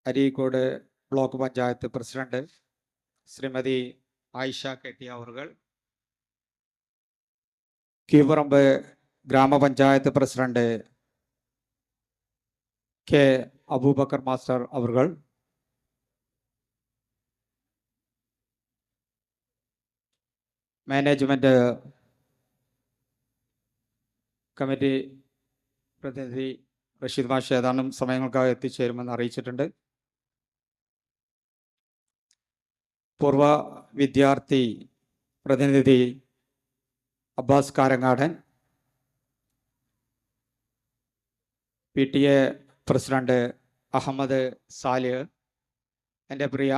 Areekode block panchayat president Shrimati Ayisha കെട്ടി അവർ, കീവറമ്പ് ഗ്രാമപഞ്ചായത്ത് president K Abubakar master അവർ, management committee പ്രതിനിധി റഷീദ് മാഷ് ഏതാനും സമയങ്ങൾക്കായി എത്തിച്ചേരുമെന്ന് അറിയിച്ചിട്ടുണ്ട്. പൂർവ വിദ്യാർത്ഥി പ്രതിനിധി അബ്ബാസ് കാരങ്ങാടൻ, PTA പ്രസിഡന്റ് അഹമ്മദ് സാലിഹ്, എൻ്റെ പ്രിയ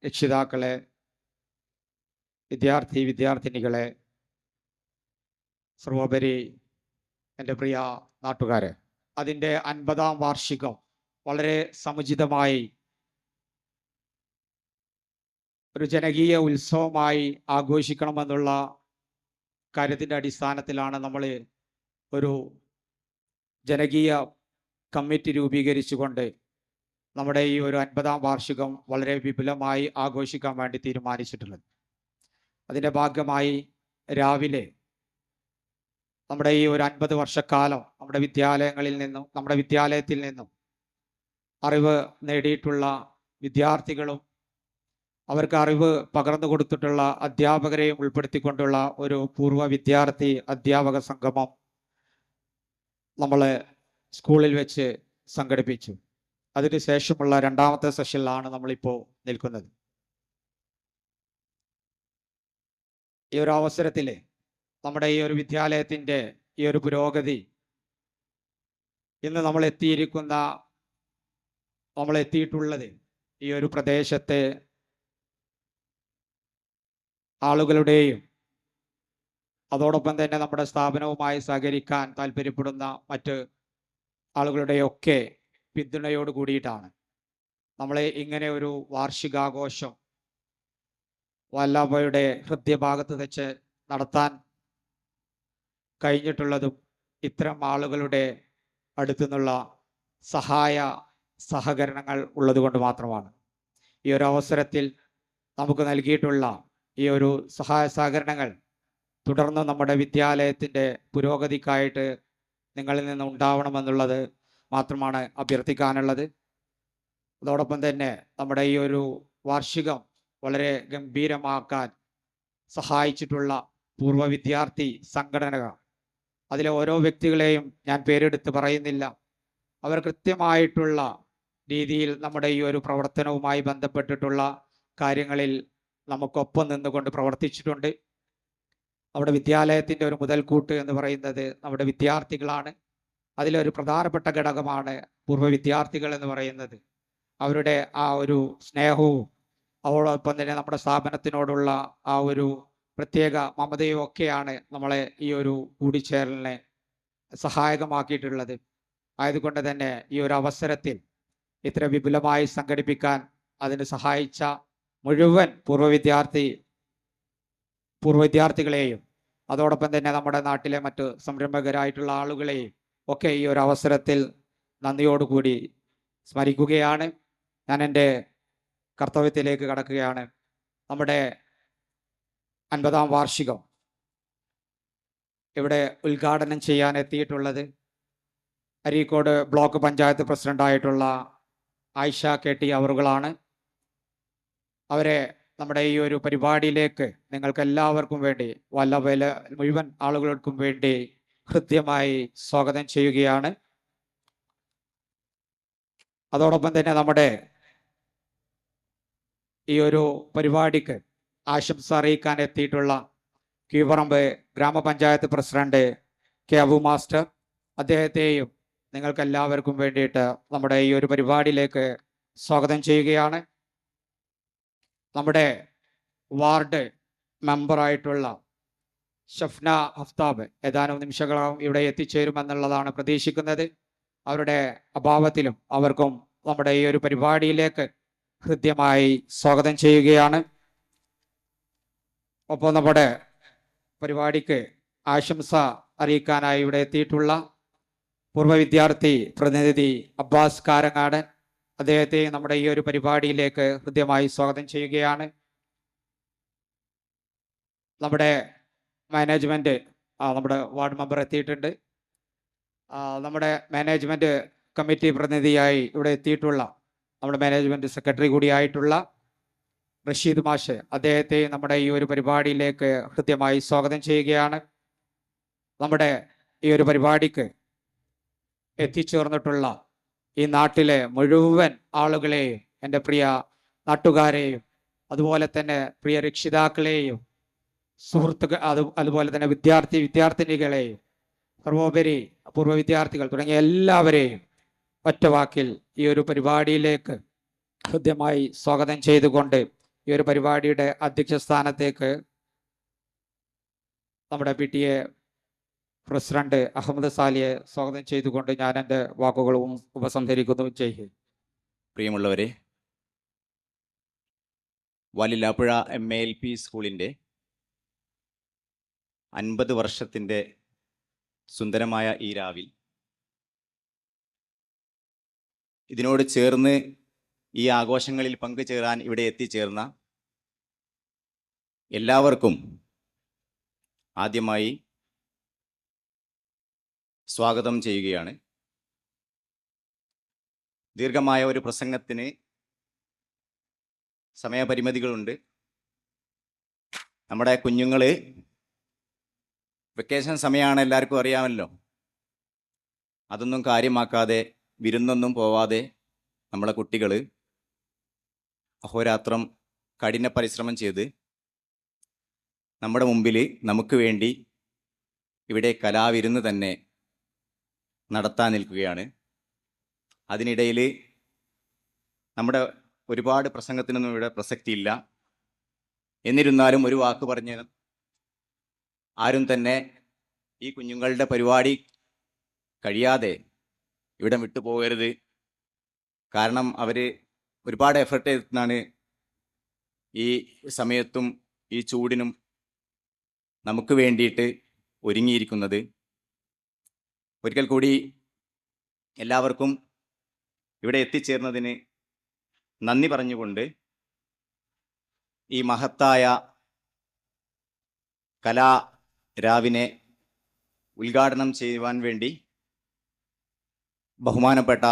രക്ഷിതാക്കളെ, വിദ്യാർത്ഥിനികളെ, സർവോപരി എൻ്റെ പ്രിയ നാട്ടുകാരെ, അതിൻ്റെ 50-ാം വാർഷികം വളരെ സമുചിതമായി ഒരു ജനകീയ ഉത്സവമായി ആഘോഷിക്കണമെന്നുള്ള കാര്യത്തിൻ്റെ അടിസ്ഥാനത്തിലാണ് നമ്മൾ ഒരു ജനകീയ കമ്മിറ്റി രൂപീകരിച്ചുകൊണ്ട് നമ്മുടെ ഈ ഒരു 50-ാം വാർഷികം വളരെ വിപുലമായി ആഘോഷിക്കാൻ വേണ്ടി തീരുമാനിച്ചിട്ടുള്ളത്. അതിൻ്റെ ഭാഗമായി രാവിലെ നമ്മുടെ ഈ ഒരു 50 വർഷക്കാലം നമ്മുടെ വിദ്യാലയത്തിൽ നിന്നും അറിവ് നേടിയിട്ടുള്ള വിദ്യാർത്ഥികളും അവർക്ക് അറിവ് പകർന്നു കൊടുത്തിട്ടുള്ള അധ്യാപകരെയും ഉൾപ്പെടുത്തിക്കൊണ്ടുള്ള ഒരു പൂർവ്വ വിദ്യാർത്ഥി അധ്യാപക സംഗമം നമ്മൾ സ്കൂളിൽ വെച്ച് സംഘടിപ്പിച്ചു. അതിനുശേഷമുള്ള 2ാമത്തെ സെഷനിലാണ് നമ്മളിപ്പോൾ നിൽക്കുന്നത്. ഈ ഒരു അവസരത്തിൽ നമ്മുടെ ഈ ഒരു വിദ്യാലയത്തിൻ്റെ ഈ ഒരു പുരോഗതി, ഇന്ന് നമ്മൾ എത്തിയിട്ടുള്ളത് ഈ ഒരു പ്രദേശത്തെ ആളുകളുടെയും അതോടൊപ്പം തന്നെ നമ്മുടെ സ്ഥാപനവുമായി സഹകരിക്കാൻ താല്പര്യപ്പെടുന്ന മറ്റ് ആളുകളുടെയൊക്കെ പിന്തുണയോട് കൂടിയിട്ടാണ്. നമ്മളെ ഇങ്ങനെ ഒരു വാർഷികാഘോഷം വല്ലഭയുടെ ഹൃദയഭാഗത്ത് വെച്ച് നടത്താൻ കഴിഞ്ഞിട്ടുള്ളതും ഇത്തരം ആളുകളുടെ അടുത്തു നിന്നുള്ള സഹകരണങ്ങൾ ഉള്ളതുകൊണ്ട് മാത്രമാണ്. ഈ ഒരു അവസരത്തിൽ നമുക്ക് നൽകിയിട്ടുള്ള ഈ ഒരു സഹകരണങ്ങൾ തുടർന്ന് നമ്മുടെ വിദ്യാലയത്തിൻ്റെ പുരോഗതിക്കായിട്ട് നിങ്ങളിൽ നിന്ന് ഉണ്ടാവണമെന്നുള്ളത് മാത്രമാണ് അഭ്യർത്ഥിക്കാനുള്ളത്. അതോടൊപ്പം തന്നെ നമ്മുടെ ഈ ഒരു വാർഷികം വളരെ ഗംഭീരമാക്കാൻ സഹായിച്ചിട്ടുള്ള പൂർവ്വ വിദ്യാർത്ഥി സംഘടനകൾ, അതിലെ ഓരോ വ്യക്തികളെയും ഞാൻ പേരെടുത്ത് പറയുന്നില്ല. അവർ കൃത്യമായിട്ടുള്ള രീതിയിൽ നമ്മുടെ ഈ ഒരു പ്രവർത്തനവുമായി ബന്ധപ്പെട്ടിട്ടുള്ള കാര്യങ്ങളിൽ നമുക്കൊപ്പം നിന്നുകൊണ്ട് പ്രവർത്തിച്ചിട്ടുണ്ട്. നമ്മുടെ വിദ്യാലയത്തിൻ്റെ ഒരു മുതൽക്കൂട്ട് എന്ന് പറയുന്നത് നമ്മുടെ വിദ്യാർത്ഥികളാണ്. അതിലൊരു പ്രധാനപ്പെട്ട ഘടകമാണ് പൂർവ്വ വിദ്യാർത്ഥികൾ എന്ന് പറയുന്നത്. അവരുടെ ആ ഒരു സ്നേഹവും അതോടൊപ്പം തന്നെ നമ്മുടെ സ്ഥാപനത്തിനോടുള്ള ആ ഒരു പ്രത്യേക മമതയും ഒക്കെയാണ് നമ്മളെ ഈ ഒരു കൂടിച്ചേരലിനെ സഹായകമാക്കിയിട്ടുള്ളത്. ആയതുകൊണ്ട് തന്നെ ഈ ഒരു അവസരത്തിൽ ഇത്ര വിപുലമായി സംഘടിപ്പിക്കാൻ അതിന് സഹായിച്ച മുഴുവൻ പൂർവ്വ വിദ്യാർത്ഥികളെയും അതോടൊപ്പം തന്നെ നമ്മുടെ നാട്ടിലെ മറ്റ് സംരംഭകരായിട്ടുള്ള ആളുകളെയും ഒക്കെ ഈ ഒരു അവസരത്തിൽ നന്ദിയോടുകൂടി സ്മരിക്കുകയാണ്. ഞാൻ എൻ്റെ കർത്തവ്യത്തിലേക്ക് കടക്കുകയാണ്. നമ്മുടെ 50-ാം വാർഷികം ഇവിടെ ഉദ്ഘാടനം ചെയ്യാൻ എത്തിയിട്ടുള്ളത് അരീക്കോട് ബ്ലോക്ക് പഞ്ചായത്ത് പ്രസിഡന്റായിട്ടുള്ള ആയിഷ കെട്ടി അവറുകളാണ്. അവരെ നമ്മുടെ ഈ ഒരു പരിപാടിയിലേക്ക് നിങ്ങൾക്ക് എല്ലാവർക്കും വേണ്ടി വല്ലഭയിലെ മുഴുവൻ ആളുകൾക്കും വേണ്ടി ഹൃദ്യമായി സ്വാഗതം ചെയ്യുകയാണ്. അതോടൊപ്പം തന്നെ നമ്മുടെ ഈ ഒരു പരിപാടിക്ക് ആശംസ അറിയിക്കാൻ എത്തിയിട്ടുള്ള കീവറമ്പ് ഗ്രാമപഞ്ചായത്ത് പ്രസിഡന്റ് കെ അബു മാസ്റ്റർ, അദ്ദേഹത്തെയും നിങ്ങൾക്ക് എല്ലാവർക്കും വേണ്ടിയിട്ട് നമ്മുടെ ഈ ഒരു പരിപാടിയിലേക്ക് സ്വാഗതം ചെയ്യുകയാണ്. നമ്മുടെ വാർഡ് മെമ്പറായിട്ടുള്ള ഷഫ്ന ഹഫ്താബ് ഏതാനും നിമിഷങ്ങളാവും ഇവിടെ എത്തിച്ചേരുമെന്നുള്ളതാണ് പ്രതീക്ഷിക്കുന്നത്. അവരുടെ അഭാവത്തിലും അവർക്കും നമ്മുടെ ഈ ഒരു പരിപാടിയിലേക്ക് ഹൃദ്യമായി സ്വാഗതം ചെയ്യുകയാണ്. ഒപ്പം നമ്മുടെ പരിപാടിക്ക് ആശംസ അറിയിക്കാനായി ഇവിടെ എത്തിയിട്ടുള്ള പൂർവ്വ വിദ്യാർത്ഥി പ്രതിനിധി അബ്ബാസ് കാരങ്ങാടൻ, അദ്ദേഹത്തെ നമ്മുടെ ഈ ഒരു പരിപാടിയിലേക്ക് ഹൃദ്യമായി സ്വാഗതം ചെയ്യുകയാണ്. നമ്മുടെ മാനേജ്മെന്റ് നമ്മുടെ വാർഡ് മെമ്പർ എത്തിയിട്ടുണ്ട്. നമ്മുടെ മാനേജ്മെന്റ് കമ്മിറ്റി പ്രതിനിധിയായി ഇവിടെ എത്തിയിട്ടുള്ള നമ്മുടെ മാനേജ്മെന്റ് സെക്രട്ടറി കൂടിയായിട്ടുള്ള റഷീദ് മാഷ്, അദ്ദേഹത്തെ നമ്മുടെ ഈ ഒരു പരിപാടിയിലേക്ക് ഹൃദ്യമായി സ്വാഗതം ചെയ്യുകയാണ്. നമ്മുടെ ഈ ഒരു പരിപാടിക്ക് എത്തിച്ചേർന്നിട്ടുള്ള ഈ നാട്ടിലെ മുഴുവൻ ആളുകളെയും, എൻ്റെ പ്രിയ നാട്ടുകാരെയും, അതുപോലെ തന്നെ പ്രിയ രക്ഷിതാക്കളെയും, സുഹൃത്തുക്കൾ, അതുപോലെ തന്നെ വിദ്യാർത്ഥിനികളെയും, സർവോപരി പൂർവ്വ വിദ്യാർത്ഥികൾ തുടങ്ങിയ എല്ലാവരെയും ഒറ്റവാക്കിൽ ഈ ഒരു പരിപാടിയിലേക്ക് ഹൃദ്യമായി സ്വാഗതം ചെയ്തുകൊണ്ട് ഈ ഒരു പരിപാടിയുടെ അധ്യക്ഷ സ്ഥാനത്തേക്ക് നമ്മുടെ PTA പ്രസിഡന്റ് അഹമ്മദ് സാലിയെ സ്വാഗതം ചെയ്തുകൊണ്ട് ഞാൻ എൻ്റെ വാക്കുകളും ഉപസംഹരിക്കുന്നു. ചെയ്യും. പ്രിയമുള്ളവരെ, വലിലാപ്പുഴ MALP സ്കൂളിൻ്റെ 50 വർഷത്തിൻ്റെ സുന്ദരമായ ഈ രാവിൽ ഇതിനോട് ചേർന്ന് ഈ ആഘോഷങ്ങളിൽ പങ്കുചേരാൻ ഇവിടെ എത്തിച്ചേർന്ന എല്ലാവർക്കും ആദ്യമായി സ്വാഗതം ചെയ്യുകയാണ്. ദീർഘമായ ഒരു പ്രസംഗത്തിന് സമയപരിമിതികളുണ്ട്. നമ്മുടെ കുഞ്ഞുങ്ങൾ വെക്കേഷൻ സമയമാണ്, എല്ലാവർക്കും അറിയാമല്ലോ. അതൊന്നും കാര്യമാക്കാതെ, വിരുന്നൊന്നും പോവാതെ നമ്മളെ കുട്ടികൾ അഹോരാത്രം കഠിന പരിശ്രമം ചെയ്ത് നമ്മുടെ മുമ്പിൽ നമുക്ക് വേണ്ടി ഇവിടെ കലാവിരുന്ന് തന്നെ നടത്താൻ നിൽക്കുകയാണ്. അതിനിടയിൽ നമ്മുടെ ഒരുപാട് പ്രസംഗത്തിനൊന്നും ഇവിടെ പ്രസക്തിയില്ല. എന്നിരുന്നാലും ഒരു വാക്ക് പറഞ്ഞ് ആരും തന്നെ ഈ കുഞ്ഞുങ്ങളുടെ പരിപാടി കഴിയാതെ ഇവിടെ വിട്ടുപോകരുത്. കാരണം അവർ ഒരുപാട് എഫർട്ട് എടുത്താണ് ഈ സമയത്തും ഈ ചൂടിനും നമുക്ക് വേണ്ടിയിട്ട് ഒരുങ്ങിയിരിക്കുന്നത്. ഒരിക്കൽ കൂടി എല്ലാവർക്കും ഇവിടെ എത്തിച്ചേർന്നതിന് നന്ദി പറഞ്ഞുകൊണ്ട് ഈ മഹത്തായ കലാരാവിനെ ഉദ്ഘാടനം ചെയ്യുവാൻ വേണ്ടി ബഹുമാനപ്പെട്ട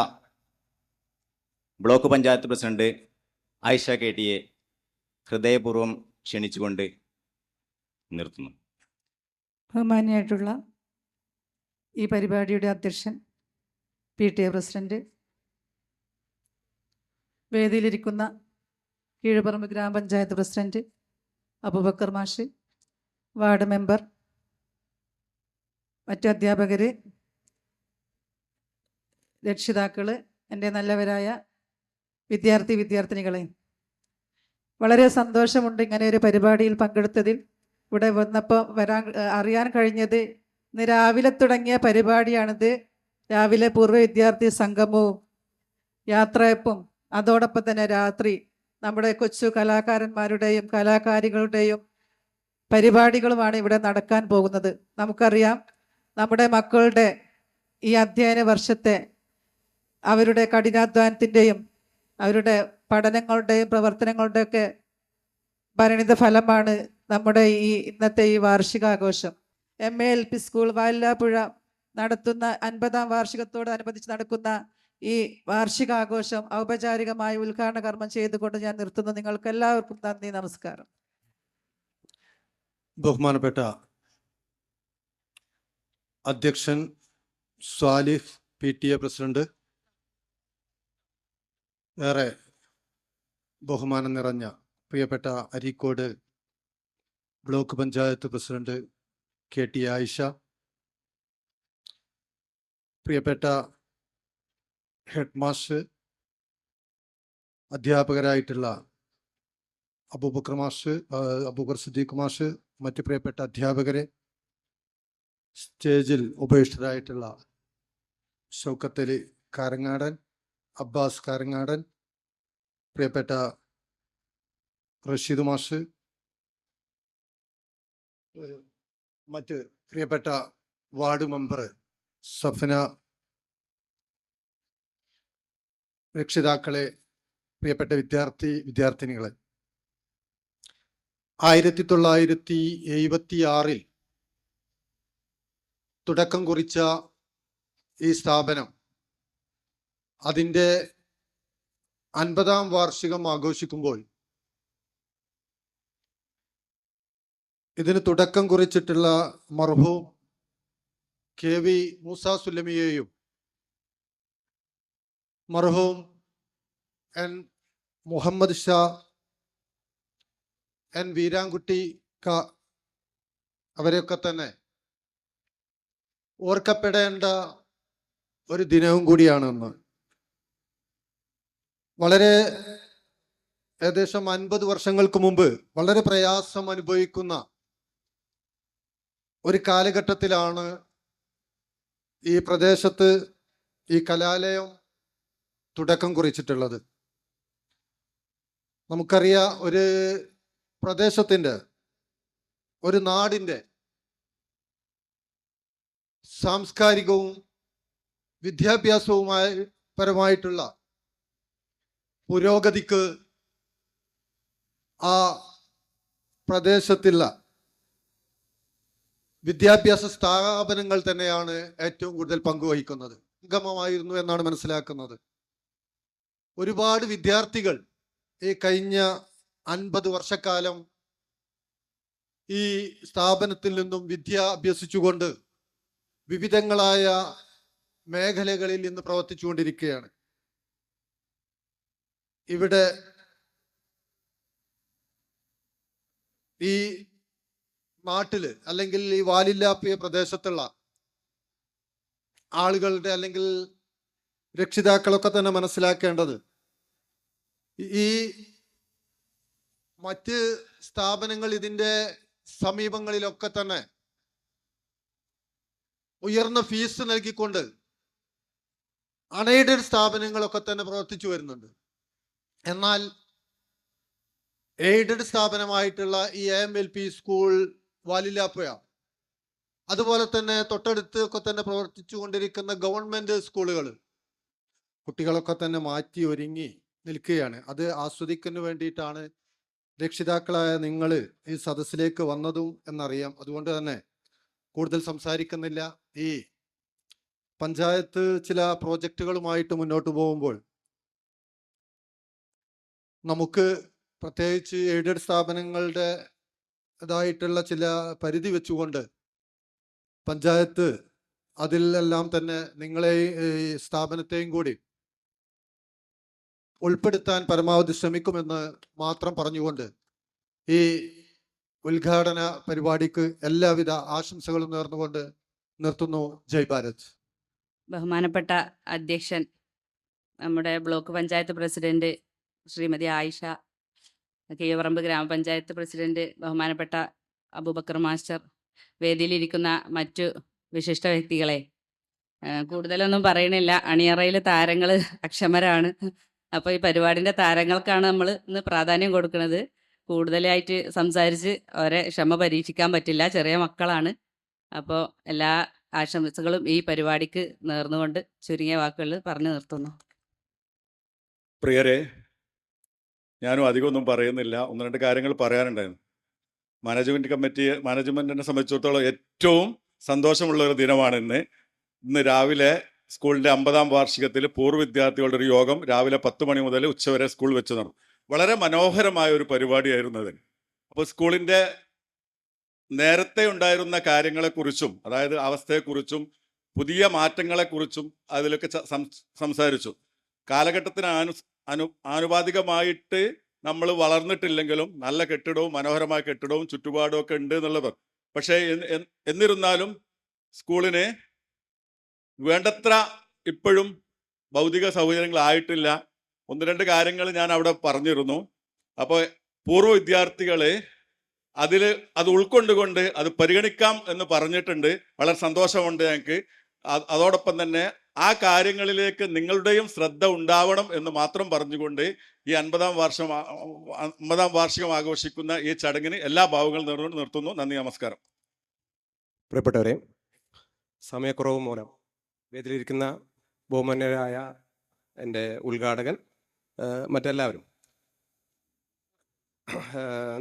ബ്ലോക്ക് പഞ്ചായത്ത് പ്രസിഡന്റ് ആയിഷ KTയെ ഹൃദയപൂർവ്വം ക്ഷണിച്ചുകൊണ്ട് നിർത്തുന്നു. ബഹുമാനിയായിട്ടുള്ള ഈ പരിപാടിയുടെ അധ്യക്ഷൻ PTA പ്രസിഡന്റ്, വേദിയിലിരിക്കുന്ന കീഴുപറമ്പ് ഗ്രാമപഞ്ചായത്ത് പ്രസിഡന്റ് അബൂബക്കർ മാഷ്, വാർഡ് മെമ്പർ, മറ്റു അധ്യാപകർ, രക്ഷിതാക്കൾ, എൻ്റെ നല്ലവരായ വിദ്യാർത്ഥിനികളെ, വളരെ സന്തോഷമുണ്ട് ഇങ്ങനെ ഒരു പരിപാടിയിൽ പങ്കെടുത്തതിൽ. ഇവിടെ വന്നപ്പോൾ അറിയാൻ കഴിഞ്ഞത് ഇന്ന് രാവിലെ തുടങ്ങിയ പരിപാടിയാണിത്. രാവിലെ പൂർവ്വ വിദ്യാർത്ഥി സംഗമവും യാത്രയപ്പും അതോടൊപ്പം തന്നെ രാത്രി നമ്മുടെ കൊച്ചു കലാകാരന്മാരുടെയും കലാകാരികളുടെയും പരിപാടികളുമാണ് ഇവിടെ നടക്കാൻ പോകുന്നത്. നമുക്കറിയാം, നമ്മുടെ മക്കളുടെ ഈ അധ്യയന വർഷത്തെ അവരുടെ കഠിനാധ്വാനത്തിൻ്റെയും അവരുടെ പഠനങ്ങളുടെയും പ്രവർത്തനങ്ങളുടെയൊക്കെ പരിണിത ഫലമാണ് നമ്മുടെ ഈ ഇന്നത്തെ ഈ വാർഷികാഘോഷം. MALP സ്കൂൾ വലിലാപ്പുഴ നടത്തുന്ന 50ാം വാർഷികത്തോടനുബന്ധിച്ച് നടക്കുന്ന ഈ വാർഷികാഘോഷം ഔപചാരികമായി ഉദ്ഘാടന കർമ്മം ചെയ്തുകൊണ്ട് ഞാൻ നിർത്തുന്നു. നിങ്ങൾക്ക് എല്ലാവർക്കും നന്ദി, നമസ്കാരം. ബഹുമാനപ്പെട്ട അധ്യക്ഷൻ സ്വാലിഹ് PTA പ്രസിഡന്റ്, ഏറെ ബഹുമാനം നിറഞ്ഞ പ്രിയപ്പെട്ട Areekode block panchayat president KT Ayisha, പ്രിയപ്പെട്ട ഹെഡ് മാസ്റ്റർ, അധ്യാപകരായിട്ടുള്ള അബൂബക്കർ സിദ്ദീഖ് മാഷ്, മറ്റു പ്രിയപ്പെട്ട അധ്യാപകരെ, സ്റ്റേജിൽ ഉപേക്ഷിതരായിട്ടുള്ള ഷൗക്കത്തലി കാരങ്ങാടൻ, അബ്ബാസ് കാരങ്ങാടൻ, പ്രിയപ്പെട്ട റഷീദ് മാഷ്, മറ്റ് പ്രിയപ്പെട്ട വാർഡ് മെമ്പർ സഫന രക്ഷിതാക്കളെ, പ്രിയപ്പെട്ട വിദ്യാർത്ഥിനികളെ, 1976 തുടക്കം കുറിച്ച ഈ സ്ഥാപനം അതിൻ്റെ 50-ാം വാർഷികം ആഘോഷിക്കുമ്പോൾ ഇതിന് തുടക്കം കുറിച്ചിട്ടുള്ള മർഹൂം KV മൂസ സുല്ലമിയെയും മർഹൂം N മുഹമ്മദ് ഷാ, N വീരാൻകുട്ടി അവരെയൊക്കെ തന്നെ ഓർക്കപ്പെടേണ്ട ഒരു ദിനവും കൂടിയാണെന്ന്. വളരെ ഏകദേശം 50 വർഷങ്ങൾക്ക് മുമ്പ് വളരെ പ്രയാസം അനുഭവിക്കുന്ന ഒരു കാലഘട്ടത്തിലാണ് ഈ പ്രദേശത്ത് ഈ കലാലയം തുടക്കം കുറിച്ചിട്ടുള്ളത്. നമുക്കറിയാം, ഒരു പ്രദേശത്തിൻ്റെ, ഒരു നാടിൻ്റെ സാംസ്കാരികവും വിദ്യാഭ്യാസവുമായ പരമായിട്ടുള്ള പുരോഗതിക്ക് ആ പ്രദേശത്തുള്ള വിദ്യാഭ്യാസ സ്ഥാപനങ്ങൾ തന്നെയാണ് ഏറ്റവും കൂടുതൽ പങ്കുവഹിക്കുന്നത്. സംഗമമായിരുന്നു എന്നാണ് മനസ്സിലാക്കുന്നത്. ഒരുപാട് വിദ്യാർത്ഥികൾ ഈ കഴിഞ്ഞ 50 വർഷക്കാലം ഈ സ്ഥാപനത്തിൽ നിന്നും വിദ്യ അഭ്യസിച്ചുകൊണ്ട് വിവിധങ്ങളായ മേഖലകളിൽ ഇന്ന് പ്രവർത്തിച്ചുകൊണ്ടിരിക്കുകയാണ്. ഇവിടെ ഈ നാട്ടില് അല്ലെങ്കിൽ ഈ വാലില്ലാപ്പിയ പ്രദേശത്തുള്ള ആളുകളുടെ അല്ലെങ്കിൽ രക്ഷിതാക്കളൊക്കെ തന്നെ മനസ്സിലാക്കേണ്ടത്, ഈ മറ്റ് സ്ഥാപനങ്ങൾ ഇതിൻ്റെ സമീപങ്ങളിലൊക്കെ തന്നെ ഉയർന്ന ഫീസ് നൽകിക്കൊണ്ട് അൺഎയ്ഡഡ് സ്ഥാപനങ്ങളൊക്കെ തന്നെ പ്രവർത്തിച്ചു വരുന്നുണ്ട്. എന്നാൽ എയ്ഡഡ് സ്ഥാപനമായിട്ടുള്ള ഈ AMLP സ്കൂൾ വാലില്ലാപ്പുഴ, അതുപോലെ തന്നെ തൊട്ടടുത്ത് ഒക്കെ തന്നെ പ്രവർത്തിച്ചു കൊണ്ടിരിക്കുന്ന ഗവൺമെന്റ് സ്കൂളുകൾ, കുട്ടികളൊക്കെ തന്നെ മാറ്റി ഒരുങ്ങി നിൽക്കുകയാണ്. അത് ആസ്വദിക്കുന്നതിന് വേണ്ടിയിട്ടാണ് രക്ഷിതാക്കളായ നിങ്ങൾ ഈ സദസ്സിലേക്ക് വന്നതും എന്നറിയാം. അതുകൊണ്ട് തന്നെ കൂടുതൽ സംസാരിക്കുന്നില്ല. ഈ പഞ്ചായത്ത് ചില പ്രോജക്റ്റുകളുമായിട്ട് മുന്നോട്ട് പോകുമ്പോൾ നമുക്ക് പ്രത്യേകിച്ച് എയ്ഡഡ് സ്ഥാപനങ്ങളുടെ ഇതായിട്ടുള്ള ചില പരിധി വെച്ചുകൊണ്ട് പഞ്ചായത്ത് അതിലെല്ലാം തന്നെ നിങ്ങളെ ഈ സ്ഥാപനത്തെയും കൂടി ഉൾപ്പെടുത്താൻ പരമാവധി ശ്രമിക്കുമെന്ന് മാത്രം പറഞ്ഞുകൊണ്ട് ഈ ഉദ്ഘാടന പരിപാടിക്ക് എല്ലാവിധ ആശംസകളും നേർന്നുകൊണ്ട് നിർത്തുന്നു. ജയ് ഭാരത്. ബഹുമാനപ്പെട്ട അധ്യക്ഷൻ, നമ്മുടെ ബ്ലോക്ക് പഞ്ചായത്ത് പ്രസിഡന്റ് ശ്രീമതി ആയിഷ, കീഴപ്പറമ്പ് ഗ്രാമപഞ്ചായത്ത് പ്രസിഡന്റ് ബഹുമാനപ്പെട്ട അബൂബക്കർ മാസ്റ്റർ, വേദിയിലിരിക്കുന്ന മറ്റു വിശിഷ്ട വ്യക്തികളെ, കൂടുതലൊന്നും പറയണില്ല. അണിയറയിൽ താരങ്ങൾ അക്ഷമരാണ്. അപ്പോൾ ഈ പരിപാടിൻ്റെ താരങ്ങൾക്കാണ് നമ്മൾ ഇന്ന് പ്രാധാന്യം കൊടുക്കുന്നത്. കൂടുതലായിട്ട് സംസാരിച്ച് അവരെ ക്ഷമ പരീക്ഷിക്കാൻ പറ്റില്ല, ചെറിയ മക്കളാണ്. അപ്പോൾ എല്ലാ ആശംസകളും ഈ പരിപാടിക്ക് നേർന്നുകൊണ്ട് ചുരുങ്ങിയ വാക്കുകൾ പറഞ്ഞു നിർത്തുന്നു. പ്രിയരെ, ഞാനും അധികമൊന്നും പറയുന്നില്ല. 1-2 കാര്യങ്ങൾ പറയാനുണ്ടായിരുന്നു. മാനേജ്മെന്റിനെ സംബന്ധിച്ചിടത്തോളം ഏറ്റവും സന്തോഷമുള്ള ഒരു ദിനമാണ് ഇന്ന് രാവിലെ സ്കൂളിൻ്റെ 50-ാം വാർഷികത്തിൽ പൂർവ്വ വിദ്യാർത്ഥികളുടെ ഒരു യോഗം രാവിലെ 10 മണി മുതൽ ഉച്ചവരെ സ്കൂൾ വെച്ച് നടന്നു. വളരെ മനോഹരമായ ഒരു പരിപാടിയായിരുന്നു അത്. അപ്പോൾ സ്കൂളിൻ്റെ നേരത്തെ ഉണ്ടായിരുന്ന കാര്യങ്ങളെക്കുറിച്ചും, അതായത് അവസ്ഥയെക്കുറിച്ചും പുതിയ മാറ്റങ്ങളെക്കുറിച്ചും അതിലൊക്കെ സംസാരിച്ചു. കാലഘട്ടത്തിന് ആനുപാതികമായിട്ട് നമ്മൾ വളർന്നിട്ടില്ലെങ്കിലും നല്ല കെട്ടിടവും മനോഹരമായ കെട്ടിടവും ചുറ്റുപാടും ഒക്കെ ഉണ്ട് എന്നുള്ളത്. പക്ഷേ എന്നിരുന്നാലും സ്കൂളിന് വേണ്ടത്ര ഇപ്പോഴും ഭൗതിക സൗകര്യങ്ങളായിട്ടില്ല. 1-2 കാര്യങ്ങൾ ഞാൻ അവിടെ പറഞ്ഞിരുന്നു. അപ്പോൾ പൂർവ്വ വിദ്യാർത്ഥികൾ അത് ഉൾക്കൊണ്ടുകൊണ്ട് അത് പരിഗണിക്കാം എന്ന് പറഞ്ഞിട്ടുണ്ട്. വളരെ സന്തോഷമുണ്ട് ഞങ്ങൾക്ക്. അതോടൊപ്പം തന്നെ ആ കാര്യങ്ങളിലേക്ക് നിങ്ങളുടെയും ശ്രദ്ധ ഉണ്ടാവണം എന്ന് മാത്രം പറഞ്ഞുകൊണ്ട് ഈ 50-ാം വാർഷികം ആഘോഷിക്കുന്ന ഈ ചടങ്ങിന് എല്ലാ ഭാവങ്ങളും നേർന്നുകൊണ്ട് നിർത്തുന്നു. നന്ദി, നമസ്കാരം. പ്രിയപ്പെട്ടവരെ, സമയക്കുറവ് മൂലം വേദിയിലിരിക്കുന്ന ബഹുമാന്യരായ എൻ്റെ ഉദ്ഘാടകൻ, മറ്റെല്ലാവരും.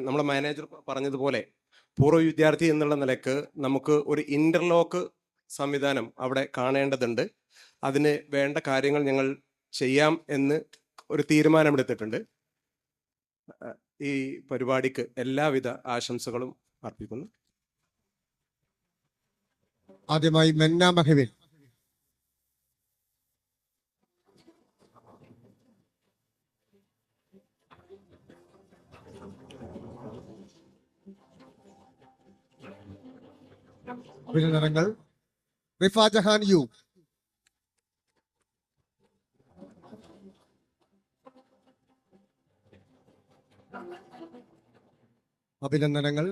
നമ്മളെ മാനേജർ പറഞ്ഞതുപോലെ പൂർവ്വ വിദ്യാർത്ഥി എന്നുള്ള നിലക്ക് നമുക്ക് ഒരു ഇൻ്റർലോക്ക് സംവിധാനം അവിടെ കാണേണ്ടതുണ്ട്. അതിന് വേണ്ട കാര്യങ്ങൾ ഞങ്ങൾ ചെയ്യാം എന്ന് ഒരു തീരുമാനമെടുത്തിട്ടുണ്ട്. ഈ പരിപാടിക്ക് എല്ലാവിധ ആശംസകളും അർപ്പിക്കുന്നു. ആദ്യമായി മെന്ന മഹവിൻ. അഭിനന്ദനങ്ങൾ. റിഫ ജഹാൻ യു. അഭിനന്ദനങ്ങൾ.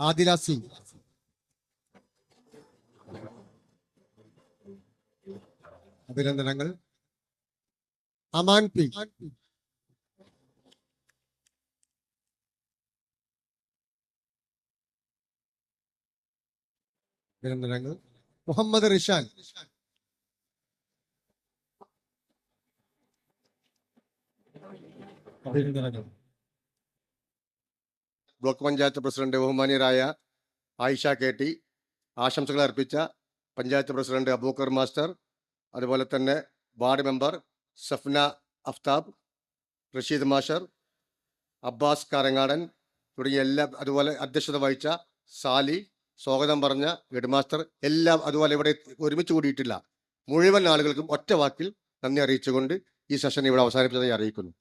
ആദില സിംഗ്. അഭിനന്ദനങ്ങൾ. അമാൻ പി. അഭിനന്ദനങ്ങൾ. മുഹമ്മദ് റിഷാൻ. അഭിനന്ദനങ്ങൾ. ബ്ലോക്ക് പഞ്ചായത്ത് പ്രസിഡന്റ് ബഹുമാന്യരായ ആയിഷ KT, ആശംസകൾ അർപ്പിച്ച പഞ്ചായത്ത് പ്രസിഡന്റ് അബൂക്കർ മാസ്റ്റർ, അതുപോലെ തന്നെ വാർഡ് മെമ്പർ സഫ്ന അഫ്താബ്, റഷീദ് മാഷർ, അബ്ബാസ് കാരങ്ങാടൻ തുടങ്ങിയ എല്ലാ, അതുപോലെ അധ്യക്ഷത വഹിച്ച സാലി, സ്വാഗതം പറഞ്ഞ ഹെഡ് മാസ്റ്റർ, എല്ലാം, അതുപോലെ ഇവിടെ ഒരുമിച്ച് കൂടിയിട്ടില്ല മുഴുവൻ ആളുകൾക്കും ഒറ്റ വാക്കിൽ നന്ദി അറിയിച്ചുകൊണ്ട് ഈ സെഷൻ ഇവിടെ അവസാനിപ്പിച്ചതായി അറിയിക്കുന്നു.